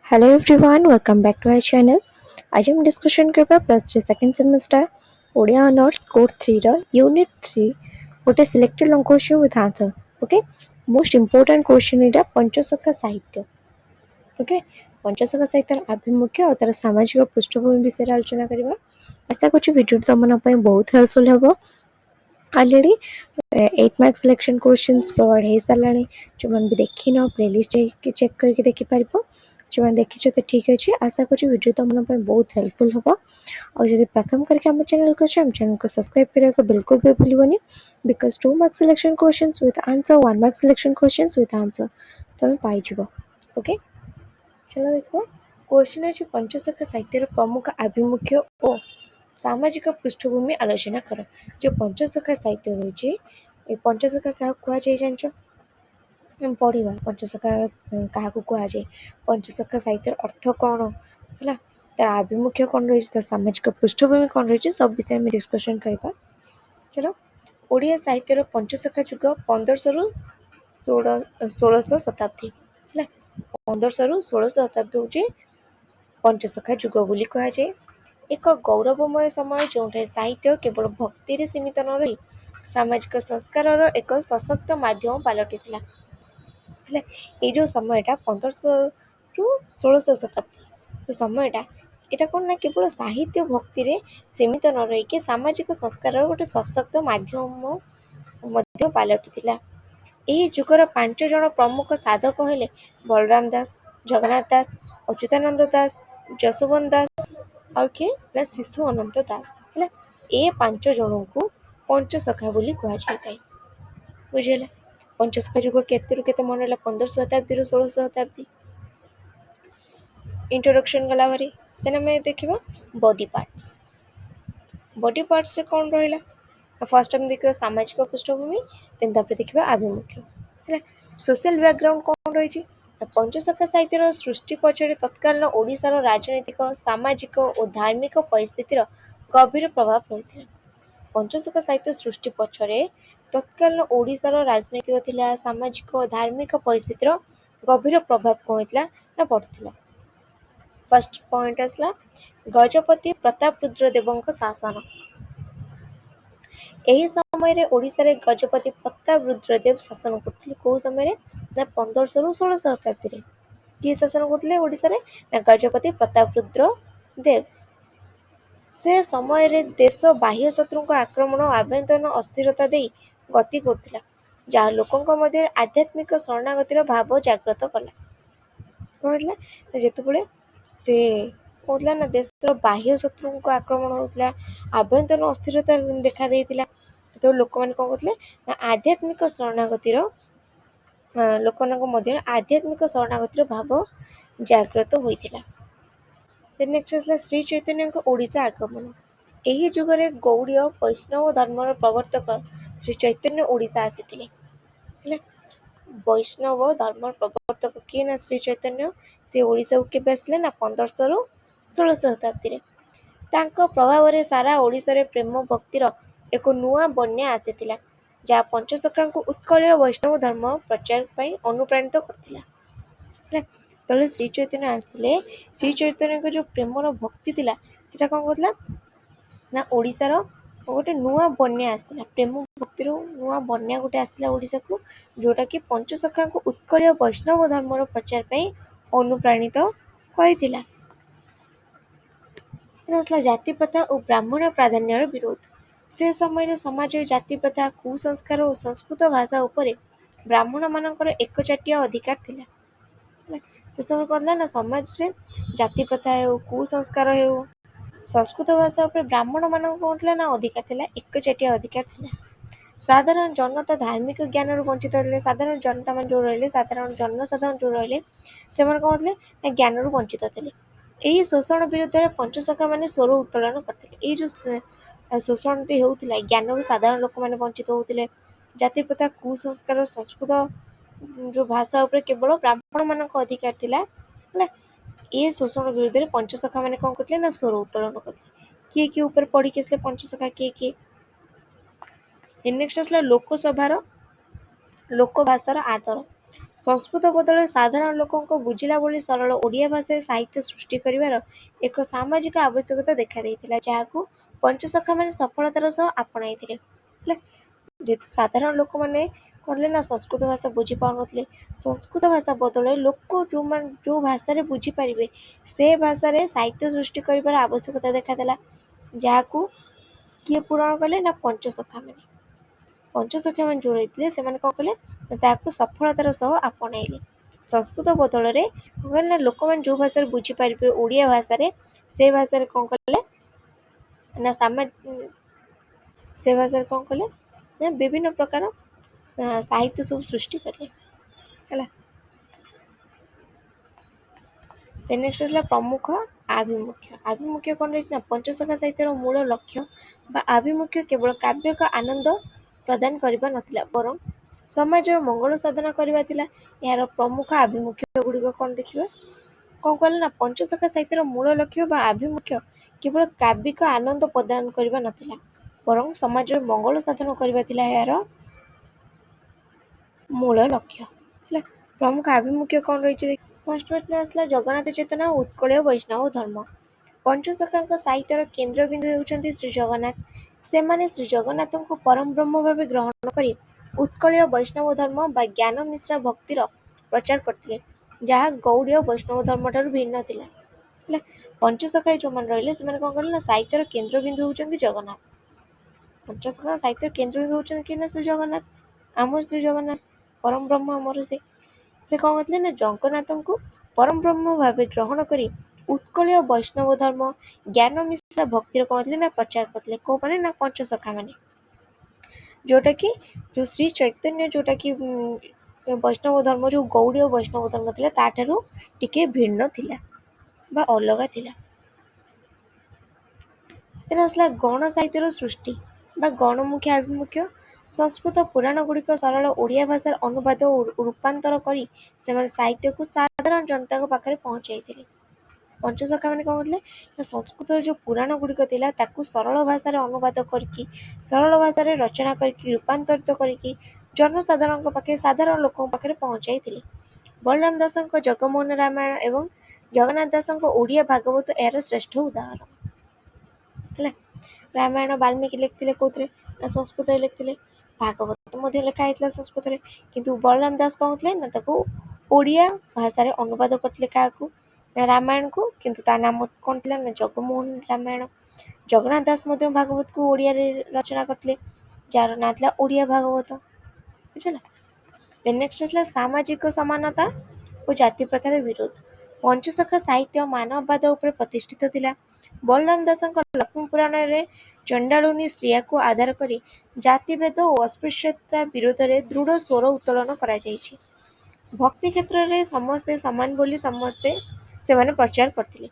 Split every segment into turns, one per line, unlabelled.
Hello everyone, welcome back to our channel. आज हम discussion करबा plus 3 second semester Odia honours code 3 रो unit 3 गोटे selected long question with answer. Okay, most important question इटा पंचसखा साहित्य. Okay, Panchasakha साहित्य आभिमुख्य और तार सामाजिक पृष्ठभूमि विषय आलोचना करबा. आशा करछु वीडियो तमन पय बहुत हेल्पफुल हेबो. Already 8 mark selection questions provide हे सालानी. जो मन भी देखि न प्लेलिस्ट चेक करके देखि पारबो. जो मैंने देखी तो ठीक अच्छे. आशा कर वीडियो तुम बहुत हेल्पफुल हम. और जब प्रथम करके आम चैनल को चैनल को सब्सक्राइब करने को बिल्कुल भी भूलनी. Because 2 mark selection questions with answer 1 mark selection questions with answer तुम पाइज. ओके, चलो देखो. क्वेश्चन अच्छे पंचसखा साहित्य प्रमुख आभिमुख्य और सामाजिक पृष्ठभूमि आलोचना कर. जो पंचसखा साहित्य रही पंचसखा क्या कहुए जान पढ़ा पंचसखा क्या कहुए. पंचसखा साहित्य अर्थ कौन है, तार आभिमुख्य कौन रही, सामाजिक पृष्ठभूमि कौन रही, सब विषय में डिस्कशन करवा. चलो, ओडिया साहित्य पंचसखा जुग 1500 रु 1600 शताब्दी है. 1500 रु 1600 शताब्दी हूँ पंचसखा जुग बोली कहुए. एक गौरवमय समय जो साहित्य केवल भक्ति सीमित न रही सामाजिक संस्कार एक सशक्त माध्यम पलटि ये जो समयटा 1500 रु 1600 शताब्दी समयटा এটা कौन ना केवल साहित्य भक्ति रे सीमित न रही सामाजिक संस्कार गोटे सशक्त माध्यम पलटिला. यही जुगर 5 जन प्रमुख साधक हेले बलराम दास, जगन्नाथ दास, अच्युतानंद दास, जशोबन दास और किए ना शिशु अनंत दास है. ये 5 जन को पंचसखा बोली कहुए. बुझेगा पंचसखा जुग केते मन है 1500 शताब्दी रु 1600 शताब्दी. इंट्रोडक्शन गला भारी देन आम देखा बॉडी पार्ट्स. बॉडी पार्ट्स रे कौन रहा. फर्स्ट आम देखा सामाजिक पृष्ठभूमि, देन तापर देखा आभिमुख्य है. सोशल बैकग्राउंड कौन रही. पंचसखा साहित्यर सृष्टि पछरे तत्कालीन ओडिशार राजनैतिक सामाजिक और धार्मिक परिस्थितिर गभीर प्रभाव रही. पंचसखा साहित्य सृष्टि पछरे तत्कालीन ओडिशार राजनैतिक थिला सामाजिक और धार्मिक परिस्थितिर गभीर प्रभाव कौन होता ना पड़ता. फर्स्ट पॉइंट आसला गजपति प्रताप रुद्रदेव शासन. यही समय ओडिशा रे गजपति प्रताप रुद्रदेव शासन करथिले. को समय ना 1500 रु 1600 शताब्दी. किए शासन करथिले ओडिशा रे ना गजपति प्रताप रुद्रदेव. से समय रे देश बाह्य शत्रु आक्रमण और आभ्यंतरीण अस्थिरता दे गति करथिला, जहाँ लोकों मध्य आध्यात्मिक शरणागतिर भाव जागृत कला. कहला जेतेबेले से कहला ना देश बाह्य शत्रु आक्रमण होता आभ्यंतरीण अस्थिरता देखा देता. तो लोक मैंने कौन करते ना आध्यात्मिक शरणागतिर लोक मध्य आध्यात्मिक शरणागतिर भाव जागृत होता. नेक्स्ट आसला श्री चैतन्य ओडिशा आगमन. यही जुगरे गौड़ीय वैष्णव धर्मर प्रवर्तक श्री चैतन्य ओडिशा आसी. वैष्णव धर्म प्रवर्तक किए ना श्री चैतन्य. से ओडिशा को केबे आसिले ना 1500 रु 1600 शताब्दी. प्रभाव रे सारा ओडिशा रे प्रेम भक्तिर एक नुआ बन्या आसीथिला, जहाँ पंचसखा को उत्कलीय वैष्णव धर्म प्रचार पाई अनुप्राणित करथिला. तले श्री चैतन्य आसिले श्री चैतन्य को जो प्रेमर भक्ति थिला सेटा कौन करथिला ना ओडिशार गोटे नुआ बन्या आसला. प्रेम भक्तिर नुआ बन्या गोटे आसला ओडिशा को, जोटा कि पंचसखा को उत्कलीय वैष्णव धर्मर प्रचार पाई अनुप्राणित करथिला. जाति प्रथा और ब्राह्मण प्राधान्यर विरोध. से समय समाज जाति प्रथा कुसंस्कार और संस्कृत भाषा उपरे ब्राह्मण मानकर एकचाटिया अधिकार थिला. से समय कहला ना समाज रे जाति प्रथा हो कुसंस्कार हो संस्कृत भाषा उपर ब्राह्मण मान कौन ना अधिकार थिला, एकचाटिया अधिकार थिला. साधारण जनता धार्मिक ज्ञान वंचित थे. साधारण जनता मान जो रहिले साधारण जनसाधारण जो रहिले से कौन थे ना ज्ञान वंचित थे. यही शोषण विरुद्ध में पंचसखा मैंने स्वर उत्तोलन करते. ये जो शोषण होता ज्ञान साधारण लोक मैंने वंचित होते. जाति प्रथा कुसंस्कार संस्कृत जो भाषा उपर केवल ब्राह्मण मान अधिकार थिला. ये शोषण विरुद्ध में पंचसखा मैंने कौन करते ना स्वर उत्तोलन करते. किए किए ऊपर पढ़ी के पंचसखा किए किए. नेक्स्ट आसला लोकसभार लोकभाषार आदर. ସଂସ୍କୃତ ବଦଳରେ ସାଧାରଣ ଲୋକଙ୍କ ବୁଝିଲା ଭଳି ସରଳ ଓଡ଼ିଆ ଭାଷାରେ ସାହିତ୍ୟ ସୃଷ୍ଟି କରିବାର ଏକ ସାମାଜିକ ଆବଶ୍ୟକତା ଦେଖାଦେଇଥିଲା, ଯାହାକୁ ପଞ୍ଚସଖାମାନେ ସଫଳତାର ସହ ଆପଣାଇଥିଲେ। ହେଲା, ଯେହେତୁ ସାଧାରଣ ଲୋକମାନେ କହିଲେ ନା ସଂସ୍କୃତ ଭାଷା ବୁଝିପାରୁନଥିଲେ, ସଂସ୍କୃତ ଭାଷା ବଦଳରେ ଲୋକ ଯେଉଁ ଭାଷାରେ ବୁଝିପାରିବେ ସେ ଭାଷାରେ ସାହିତ୍ୟ ସୃଷ୍ଟି କରିବାର ଆବଶ୍ୟକତା ଦେଖାଦେଲା, ଯାହାକୁ କିଏ ପୂରଣ କଲେ ନା ପଞ୍ଚସଖାମାନେ। ପଞ୍ଚସଖାମାନେ ଯେଉଁ ରହିଥିଲେ ସେମାନେ କ'ଣ କଲେ ନା ତାହାକୁ ସଫଳତାର ସହ ଆପଣାଇଲେ। ସଂସ୍କୃତ ବଦଳରେ କ'ଣ କଲେ ନା ଲୋକମାନେ ଯେଉଁ ଭାଷାରେ ବୁଝିପାରିବେ ଓଡ଼ିଆ ଭାଷାରେ ସେ ଭାଷାରେ କ'ଣ କଲେ ନା ସେ ଭାଷାରେ କ'ଣ କଲେ ନା ବିଭିନ୍ନ ପ୍ରକାର ସାହିତ୍ୟ ସବୁ ସୃଷ୍ଟି କଲେ। ହେଲା, ନେକ୍ସଟ ଆସିଲା ପ୍ରମୁଖ ଆଭିମୁଖ୍ୟ। ଆଭିମୁଖ୍ୟ କ'ଣ ରହିଛି ନା ପଞ୍ଚସଖା ସାହିତ୍ୟର ମୂଳ ଲକ୍ଷ୍ୟ ବା ଆଭିମୁଖ୍ୟ କେବଳ କାବ୍ୟିକ ଆନନ୍ଦ ପ୍ରଦାନ କରିବା ନଥିଲା, ବରଂ ସମାଜର ମଙ୍ଗଳ ସାଧନ କରିବା ଥିଲା। ଏହାର ପ୍ରମୁଖ ଆଭିମୁଖ୍ୟ ଗୁଡ଼ିକ କ'ଣ ଦେଖିବା, କ'ଣ କହିଲେ ନା ପଞ୍ଚସଖା ସାହିତ୍ୟର ମୂଳ ଲକ୍ଷ୍ୟ ବା ଆଭିମୁଖ୍ୟ କେବଳ କାବ୍ୟିକ ଆନନ୍ଦ ପ୍ରଦାନ କରିବା ନଥିଲା, ବରଂ ସମାଜର ମଙ୍ଗଳ ସାଧନ କରିବା ଥିଲା ଏହାର ମୂଳ ଲକ୍ଷ୍ୟ। ହେଲା, ପ୍ରମୁଖ ଆଭିମୁଖ୍ୟ କ'ଣ ରହିଛି, ଫାର୍ଷ୍ଟ ପ୍ରଶ୍ନ ଆସିଲା ଜଗନ୍ନାଥ ଚେତନା ଓ ଉତ୍କଳୀୟ ବୈଷ୍ଣବ ଧର୍ମ। ପଞ୍ଚସଖାଙ୍କ ସାହିତ୍ୟର କେନ୍ଦ୍ରବିନ୍ଦୁ ହେଉଛନ୍ତି ଶ୍ରୀ ଜଗନ୍ନାଥ। ସେମାନେ ଶ୍ରୀ ଜଗନ୍ନାଥଙ୍କୁ ପରମ ବ୍ରହ୍ମ ଭାବେ ଗ୍ରହଣ କରି ଉତ୍କଳୀୟ ବୈଷ୍ଣବ ଧର୍ମ ବା ଜ୍ଞାନ ମିଶ୍ରା ଭକ୍ତିର ପ୍ରଚାର କରିଥିଲେ, ଯାହା ଗୌଡ଼ୀୟ ବୈଷ୍ଣବ ଧର୍ମଠାରୁ ଭିନ୍ନ ଥିଲା। ହେଲା, ପଞ୍ଚସଖାରେ ଯେଉଁମାନେ ରହିଲେ ସେମାନେ କ'ଣ କଲେ ନା ସାହିତ୍ୟର କେନ୍ଦ୍ରବିନ୍ଦୁ ହେଉଛନ୍ତି ଜଗନ୍ନାଥ। ପଞ୍ଚସଖା ସାହିତ୍ୟର କେନ୍ଦ୍ରବିନ୍ଦୁ ହେଉଛନ୍ତି କିଏ ନା ଶ୍ରୀ ଜଗନ୍ନାଥ, ଆମର ଶ୍ରୀ ଜଗନ୍ନାଥ ପରମ ବ୍ରହ୍ମ ଆମର ସେ କ'ଣ କରିଥିଲେ ନା ଜଗନ୍ନାଥଙ୍କୁ ପରମ ବ୍ରହ୍ମ ଭାବେ ଗ୍ରହଣ କରି ଉତ୍କଳୀୟ ବୈଷ୍ଣବ ଧର୍ମ ଜ୍ଞାନ ମିଶ୍ରା ଭକ୍ତିର କ'ଣ କରିଥିଲେ ନା ପ୍ରଚାର କରିଥିଲେ। କୋଉମାନେ ନା ପଞ୍ଚସଖାମାନେ, ଯୋଉଟାକି ଯେଉଁ ଶ୍ରୀ ଚୈତନ୍ୟ ଯୋଉଟାକି ବୈଷ୍ଣବ ଧର୍ମ ଯେଉଁ ଗୌଡ଼ୀୟ ବୈଷ୍ଣବ ଧର୍ମ ଥିଲା ତାଠାରୁ ଟିକେ ଭିନ୍ନ ଥିଲା ବା ଅଲଗା ଥିଲା। ତେଣୁ ଆସିଲା ଗଣ ସାହିତ୍ୟର ସୃଷ୍ଟି ବା ଗଣମୁଖୀ ଆଭିମୁଖ୍ୟ। ସଂସ୍କୃତ ପୁରାଣ ଗୁଡ଼ିକ ସରଳ ଓଡ଼ିଆ ଭାଷାର ଅନୁବାଦ ଓ ରୂପାନ୍ତର କରି ସେମାନେ ସାହିତ୍ୟକୁ ସାଧାରଣ ଜନତାଙ୍କ ପାଖରେ ପହଞ୍ଚାଇଥିଲେ। ପଞ୍ଚସଖାମାନେ କ'ଣ କରିଥିଲେ ନା ସଂସ୍କୃତର ଯେଉଁ ପୁରାଣ ଗୁଡ଼ିକ ଥିଲା ତାକୁ ସରଳ ଭାଷାରେ ଅନୁବାଦ କରିକି ସରଳ ଭାଷାରେ ରଚନା କରିକି ରୂପାନ୍ତରିତ କରିକି ଜନସାଧାରଣଙ୍କ ପାଖରେ ସାଧାରଣ ଲୋକଙ୍କ ପାଖରେ ପହଞ୍ଚାଇଥିଲେ। ବଳରାମ ଦାସଙ୍କ ଜଗମୋହନ ରାମାୟଣ ଏବଂ ଜଗନ୍ନାଥ ଦାସଙ୍କ ଓଡ଼ିଆ ଭାଗବତ ଏହାର ଶ୍ରେଷ୍ଠ ଉଦାହରଣ। ହେଲା, ରାମାୟଣ ବାଲ୍ମୀକି ଲେଖିଥିଲେ କୋଉଥିରେ ନା ସଂସ୍କୃତରେ ଲେଖିଥିଲେ, ଭାଗବତ ମଧ୍ୟ ଲେଖା ହେଇଥିଲା ସଂସ୍କୃତରେ, କିନ୍ତୁ ବଳରାମ ଦାସ କ'ଣ ଥିଲେ ନା ତାକୁ ଓଡ଼ିଆ ଭାଷାରେ ଅନୁବାଦ କରିଥିଲେ କାହାକୁ ନା ରାମାୟଣକୁ, କିନ୍ତୁ ତା ନାମ କ'ଣ ଥିଲା ନା ଜଗମୋହନ ରାମାୟଣ। ଜଗନ୍ନାଥ ଦାସ ମଧ୍ୟ ଭାଗବତକୁ ଓଡ଼ିଆରେ ରଚନା କରିଥିଲେ, ଯାହାର ନାଁ ଥିଲା ଓଡ଼ିଆ ଭାଗବତ। ବୁଝିଲା, ନେକ୍ସଟ ଆସିଲା ସାମାଜିକ ସମାନତା ଓ ଜାତି ପ୍ରଥାର ବିରୋଧ। ପଞ୍ଚସଖା ସାହିତ୍ୟ ମାନବବାଦ ଉପରେ ପ୍ରତିଷ୍ଠିତ ଥିଲା। ବଳରାମ ଦାସଙ୍କ ଲକ୍ଷ୍ମୀ ପୁରାଣରେ ଚଣ୍ଡାଳୁନୀ ଶ୍ରୀୟାକୁ ଆଧାର କରି ଜାତିଭେଦ ଓ ଅସ୍ପୃଶ୍ୟତା ବିରୋଧରେ ଦୃଢ଼ ସ୍ୱର ଉତ୍ତୋଳନ କରାଯାଇଛି। ଭକ୍ତି କ୍ଷେତ୍ରରେ ସମସ୍ତେ ସମାନ ବୋଲି ସେମାନେ ପ୍ରଚାର କରିଥିଲେ।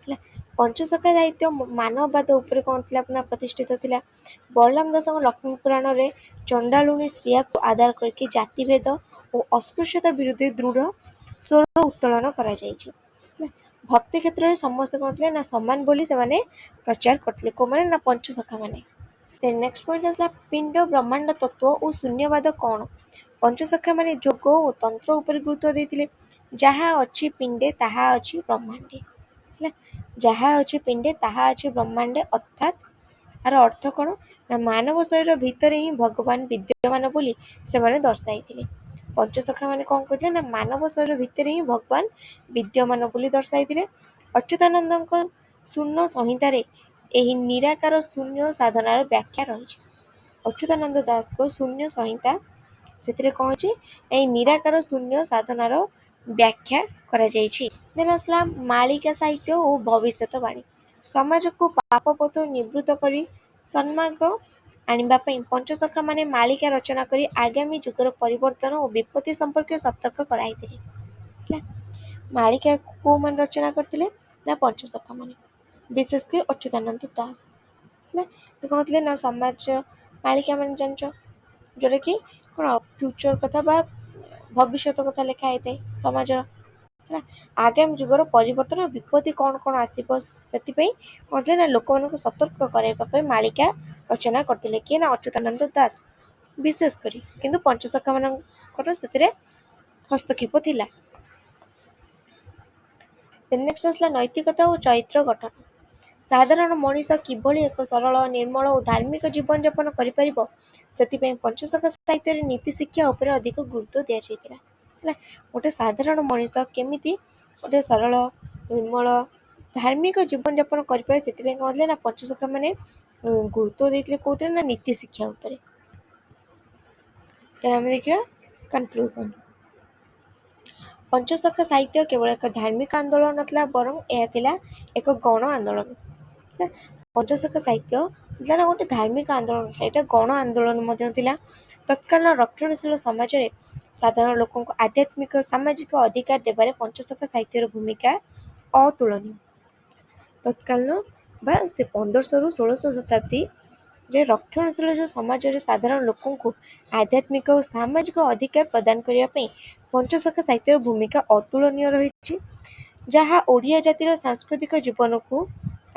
ହେଲା, ପଞ୍ଚସଖା ସାହିତ୍ୟ ମାନବବାଦ ଉପରେ କ'ଣ ଥିଲା ନା ପ୍ରତିଷ୍ଠିତ ଥିଲା। ବଳରାମ ଦାସଙ୍କ ଲକ୍ଷ୍ମୀ ପୁରାଣରେ ଚଣ୍ଡାଳୁନୀ ଶ୍ରୀୟାକୁ ଆଧାର କରିକି ଜାତିଭେଦ ଓ ଅସ୍ପୃଶ୍ୟତା ବିରୁଦ୍ଧରେ ଦୃଢ଼ ସ୍ୱର ଉତ୍ତୋଳନ କରାଯାଇଛି। ଭକ୍ତି କ୍ଷେତ୍ରରେ ସମସ୍ତେ କ'ଣ ଥିଲେ ନା ସମାନ ବୋଲି ସେମାନେ ପ୍ରଚାର କରିଥିଲେ, କୋଉମାନେ ନା ପଞ୍ଚସଖାମାନେ। ନେକ୍ସଟ ପଏଣ୍ଟ ଆସିଲା ପିଣ୍ଡ ବ୍ରହ୍ମାଣ୍ଡ ତତ୍ତ୍ୱ ଓ ଶୂନ୍ୟବାଦ କ'ଣ। ପଞ୍ଚସଖାମାନେ ଯୋଗ ଓ ତନ୍ତ୍ର ଉପରେ ଗୁରୁତ୍ୱ ଦେଇଥିଲେ। ଯାହା ଅଛି ପିଣ୍ଡେ ତାହା ଅଛି ବ୍ରହ୍ମାଣ୍ଡେ। ହେଲା, ଯାହା ଅଛି ପିଣ୍ଡେ ତାହା ଅଛି ବ୍ରହ୍ମାଣ୍ଡେ, ଅର୍ଥାତ୍ ଆର ଅର୍ଥ କ'ଣ ନା ମାନବ ଶରୀର ଭିତରେ ହିଁ ଭଗବାନ ବିଦ୍ୟମାନ ବୋଲି ସେମାନେ ଦର୍ଶାଇଥିଲେ। ପଞ୍ଚସଖାମାନେ କ'ଣ କହିଥିଲେ ନା ମାନବ ଶରୀର ଭିତରେ ହିଁ ଭଗବାନ ବିଦ୍ୟମାନ ବୋଲି ଦର୍ଶାଇଥିଲେ। ଅଚ୍ୟୁତାନନ୍ଦଙ୍କ ଶୂନ୍ୟ ସଂହିତାରେ ଏହି ନିରାକାର ଶୂନ୍ୟ ସାଧନାର ବ୍ୟାଖ୍ୟା ରହିଛି। ଅଚ୍ୟୁତାନନ୍ଦ ଦାସଙ୍କ ଶୂନ୍ୟ ସଂହିତା ସେଥିରେ କ'ଣ ଅଛି ଏହି ନିରାକାର ଶୂନ୍ୟ ସାଧନାର ବ୍ୟାଖ୍ୟା କରାଯାଇଛି। ଦେନ୍ ଆସିଲା ମାଳିକା ସାହିତ୍ୟ ଓ ଭବିଷ୍ୟତବାଣୀ। ସମାଜକୁ ପାପ ପଥରୁ ନିବୃତ୍ତ କରି ସନ୍ମାର୍ଗ ଆଣିବା ପାଇଁ ପଞ୍ଚସଖାମାନେ ମାଳିକା ରଚନା କରି ଆଗାମୀ ଯୁଗର ପରିବର୍ତ୍ତନ ଓ ବିପତ୍ତି ସମ୍ପର୍କରେ ସତର୍କ କରାଇଥିଲେ। ହେଲା, ମାଳିକା କୋଉମାନେ ରଚନା କରିଥିଲେ ନା ପଞ୍ଚସଖାମାନେ, ବିଶେଷ କରି ଅଚ୍ୟୁତାନନ୍ଦ ଦାସ। ହେଲା, ସେ କ'ଣ ଥିଲେ ନା ସମାଜ ମାଳିକା ମାନେ ଜାଣିଛ ଯେଉଁଟାକି କ'ଣ ଫ୍ୟୁଚର କଥା ବା ଭବିଷ୍ୟତ କଥା ଲେଖା ହେଇଥାଏ ସମାଜର। ହେଲା, ଆଗାମୀ ଯୁଗର ପରିବର୍ତ୍ତନ ବିପତ୍ତି କ'ଣ କ'ଣ ଆସିବ ସେଥିପାଇଁ କ'ଣ ଥିଲେ ନା ଲୋକମାନଙ୍କୁ ସତର୍କ କରାଇବା ପାଇଁ ମାଳିକା ରଚନା କରିଥିଲେ କିଏ ନା ଅଚ୍ୟୁତାନନ୍ଦ ଦାସ ବିଶେଷ କରି, କିନ୍ତୁ ପଞ୍ଚସଖାମାନଙ୍କର ସେଥିରେ हस्तक्षेप थिला। नेक्स्ट आसला नैतिकता और चरित्र गठन। साधारण मनीष किभली एक सरल निर्मल और धार्मिक जीवन यापन करिपरिबो सेतिपई पंचसखा साहित्य रे नीति शिक्षा उपर अधिक गुरुत्व दिया जायतिला। गोटे साधारण मनीष केमिति गोटे सरल निर्मल धार्मिक जीवन यापन करिपारे सेतिपई कहले ना पंचसखा माने गुरुत्व देइतिले कोउतरे ना नीति शिक्षा उपर। आमे देखिया कंक्लूजन। पंचसखा साहित्य केवल एक धार्मिक आंदोलन नथला बरं यह थिला एक गण आंदोलन। पंचसखा साहित्य थिला ना गोटे धार्मिक आंदोलन, एटा गण आंदोलन मध्य थिला। तत्कालीन रक्षणशील समाज रे साधारण लोकों को आध्यात्मिक सामाजिक अधिकार देबारे पंचसखा साहित्यर भूमिका अतुलनीय। तत्कालीन बा से 1500 रु 1600 शताब्दी रे रक्षणशील जो समाज रे साधारण लोकों को आध्यात्मिक और सामाजिक अधिकार प्रदान करिया पई पंचसखा साहित्यर भूमिका अतुलनीय रही, जहाँ ओडिया जातिर सांस्कृतिक जीवन को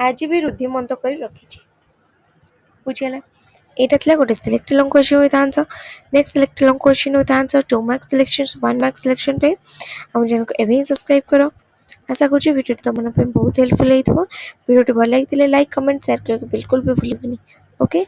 आज भी रुद्धिमंत कर रखी। बुझीगला। एटा थिला गोटे selected long question with answer. Next selected long question with answer 2 marks selection 1 marks selection पे हम चैनल को एवं सब्सक्राइब करो। आशा करूँ वीडियो तुम बहुत हेल्पफुल होइथिबो। वीडियो भल लगी लाइक कमेंट शेयर करके बिल्कुल भी भूलिबनी। ओके।